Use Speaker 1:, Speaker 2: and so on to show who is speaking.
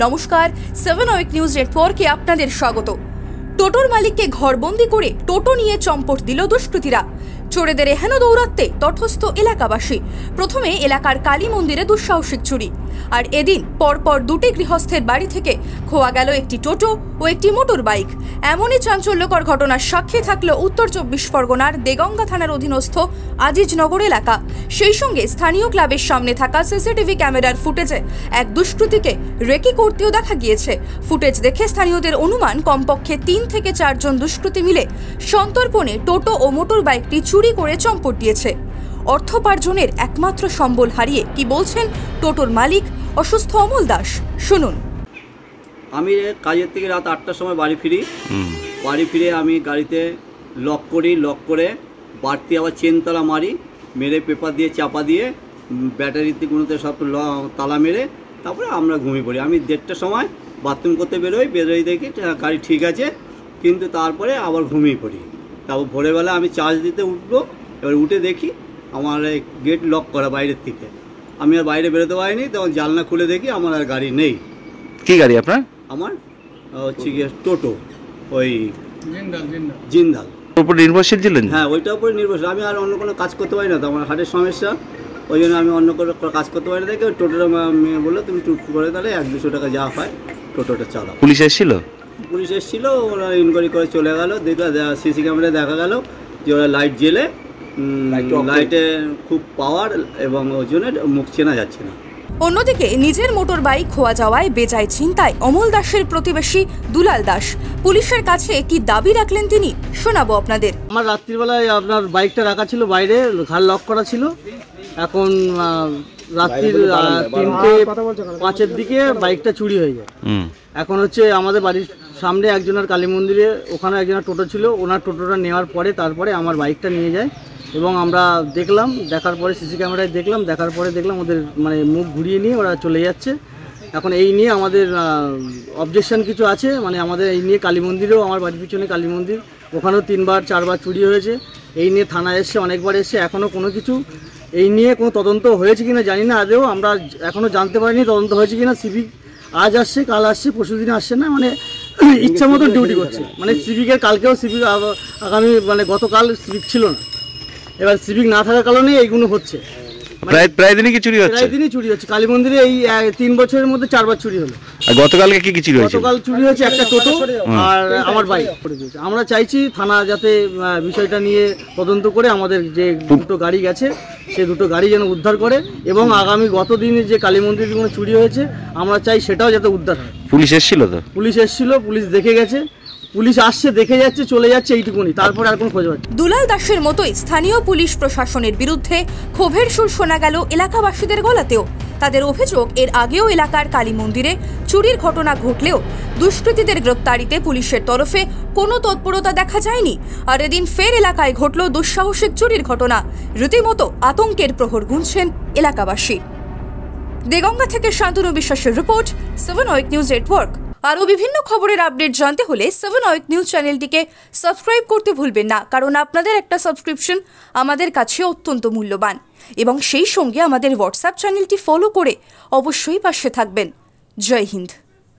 Speaker 1: নমস্কার, 7 ওয়েক নিউজ নেটওয়ার্কে আপনাদের স্বাগত। টোটোর মালিককে ঘরবন্দি করে টোটো নিয়ে চম্পট দিল দুষ্কৃতীরা। চোরেদের এহেন দৌরাত্মে তটস্থ এলাকাবাসী। প্রথমে এলাকার কালী মন্দিরে দুঃসাহসিক চুরি, আর এদিন পরপর দুটি গৃহস্থের বাড়ি থেকে খোয়া গেল একটি টোটো ও একটি মোটর বাইক। এমনই চাঞ্চল্যকর ঘটনার সাক্ষী থাকল উত্তর 24 পরগনার দেগঙ্গা থানার অধীনস্থ আজিজনগর এলাকা। সেই সঙ্গে স্থানীয় ক্লাবের সামনে থাকা সিসিটিভি ক্যামেরার ফুটেজে এক দুষ্কৃতীকে রেকি করতেও দেখা গিয়েছে। ফুটেজ দেখে স্থানীয়দের অনুমান কমপক্ষে 3 থেকে 4 জন দুষ্কৃতী মিলে সন্তর্পণে টোটো ও মোটর বাইকটি চুরি করে চম্পট দিয়েছে। অর্থোপার্জনের একমাত্র সম্বল হারিয়ে কি বলছেন টোটোর মালিক অসুস্থ অমল দাস, শুনুন।
Speaker 2: আমি কাজের থেকে রাত 8টার সময় বাড়ি ফিরে আমি গাড়িতে লক করে বাড়তি আবার চেনতলা মারি, মেরে পেপার দিয়ে চাপা দিয়ে ব্যাটারিতে গুলোতে সব তালা মেরে তারপরে আমরা ঘুমিয়ে পড়ি। আমি 1:30টার সময় বাথরুম করতে বেরোই দেখি গাড়ি ঠিক আছে, কিন্তু তারপরে আবার ঘুমিয়ে পড়ি। তারপর ভোরবেলা আমি চার্জ দিতে উঠবো, এবার উঠে দেখি আমার গেট লক করা বাইরের থেকে। আমি আর বাইরে বেরোতে পারিনি, তখন জানলা খুলে দেখি আমার আর গাড়ি নেই।
Speaker 3: কি গাড়ি আপনার?
Speaker 2: আমার হচ্ছে গিয়ে টোটো, ওই জিন্দাল।
Speaker 3: উপর নির্ভরশীল ছিলেন?
Speaker 2: হ্যাঁ, ওইটার উপরে নির্ভরশীল। আমি আর অন্য কোনো কাজ করতে পারি না, তো আমার হার্টের সমস্যা, ওই জন্য আমি অন্য কোনো কাজ করতে পারি না। দেখে ওই টোটোটা মেয়ে বললো তুমি টুক করে তাহলে 100-200 টাকা যা হয় টোটোটা চালাও।
Speaker 3: পুলিশ এসেছিল?
Speaker 2: পুলিশ এসেছিলো, ওরা ইনকোয়ারি করে চলে গেল। দেখলো সিসি ক্যামেরায় দেখা গেল যে ওরা লাইট জেলে, লাইটে খুব পাওয়ার এবং ওই জন্য মুখ চেনা যাচ্ছে না।
Speaker 1: অন্যদিকে নিজের মোটর বাইক খোয়া যাওয়ায় বেজায় চিন্তায় অমল দাসের প্রতিবেশী দুলাল দাস। পুলিশের কাছে কি দাবি রাখলেন তিনি, শোনাবো আপনাদের।
Speaker 4: আমার রাত্রিবেলায় আপনার বাইকটা রাখা ছিল বাইরে, ঘাট লক করা ছিল। এখন রাত্রির 3:05-এর দিকে বাইকটা চুরি হয়ে যায়। এখন হচ্ছে আমাদের বাড়ির সামনে একজনের কালী মন্দিরে, ওখানে একজনের টোটো ছিল, ওনার টোটোটা নেওয়ার পরে তারপরে আমার বাইকটা নিয়ে যায় এবং আমরা দেখলাম, দেখার পরে সিসি ক্যামেরায় দেখলাম, দেখার পরে দেখলাম ওদের মানে মুখ ঘুরিয়ে নিয়ে ওরা চলে যাচ্ছে। এখন এই নিয়ে আমাদের অবজেকশন কিছু আছে, মানে আমাদের এই নিয়ে কালী মন্দিরেও, আমার বাড়ির পিছনে কালী মন্দির, ওখানেও 3-4বার চুরি হয়েছে। এই নিয়ে থানায় এসছে, অনেকবার এসছে, এখনও কোনো কিছু এই নিয়ে কোনো তদন্ত হয়েছে কিনা জানি না, আদেও আমরা এখনও জানতে পারিনি তদন্ত হয়েছে কিনা। সিভিক আজ আসছে, কাল আসছে, পরশুদিন আসছে না, মানে ইচ্ছা মতো ডিউটি করছে। মানে সিভিকের কালকেও সিভিক, আগামী মানে গতকাল সিভিক ছিল না, এবার সিভিক না থাকার কারণে এইগুলো হচ্ছে।
Speaker 3: প্রায় দিনই কি চুরি হচ্ছে?
Speaker 4: প্রায় দিনই চুরি হচ্ছে কালী মন্দিরে। এই 3 বছরের মধ্যে 4বার চুরি হলো।
Speaker 3: আর গতকালকে কি চুরি হয়েছে?
Speaker 4: গতকাল চুরি হয়েছে একটা টোটো আর আমার বাইক। আমরা চাইছি থানা যাতে বিষয়টা নিয়ে তদন্ত করে আমাদের যে দুটো গাড়ি গেছে সেই দুটো গাড়ি যেন উদ্ধার করে, এবং আগামী গতদিনে যে কালী মন্দিরগুলো চুরি হয়েছে আমরা চাই সেটাও যাতে উদ্ধার হয়।
Speaker 3: পুলিশ এসেছিল? তো
Speaker 4: পুলিশ এসেছিল, পুলিশ দেখে গেছে, পুলিশ আসছে, দেখে যাচ্ছে, চলে যাচ্ছে, এইটুকুনি, তারপরে আর কোনো খোঁজ পাচ্ছে।
Speaker 1: দুলাল দাসের মতোই স্থানীয় পুলিশ প্রশাসনের বিরুদ্ধে ক্ষোভের সুর শোনা গেল এলাকাবাসীদের গলাতেও। তাদের অভিযোগ, এর আগেও এলাকার কালী মন্দিরে চুরির ঘটনা ঘটলেও দুষ্কৃতীদের গ্রেপ্তারিতে পুলিশের তরফে কোনো তৎপরতা দেখা যায়নি। আর এদিন ফের এলাকায় ঘটল দুঃসাহসিক চুরির ঘটনা। রীতিমতো আতঙ্কের প্রহর গুনছেন এলাকাবাসী। দেগঙ্গা থেকে শান্তনু বিশ্বাসের রিপোর্ট, 7 ওয়েক নিউজ নেটওয়ার্ক। আরও বিভিন্ন খবরের আপডেট জানতে হলে 7 ওয়েক নিউজ চ্যানেলটিকে সাবস্ক্রাইব করতে ভুলবেন না, কারণ আপনাদের একটা সাবস্ক্রিপশন আমাদের কাছে অত্যন্ত মূল্যবান। এবং সেই সঙ্গে আমাদের হোয়াটসঅ্যাপ চ্যানেলটি ফলো করে অবশ্যই পাশে থাকবেন। জয় হিন্দ।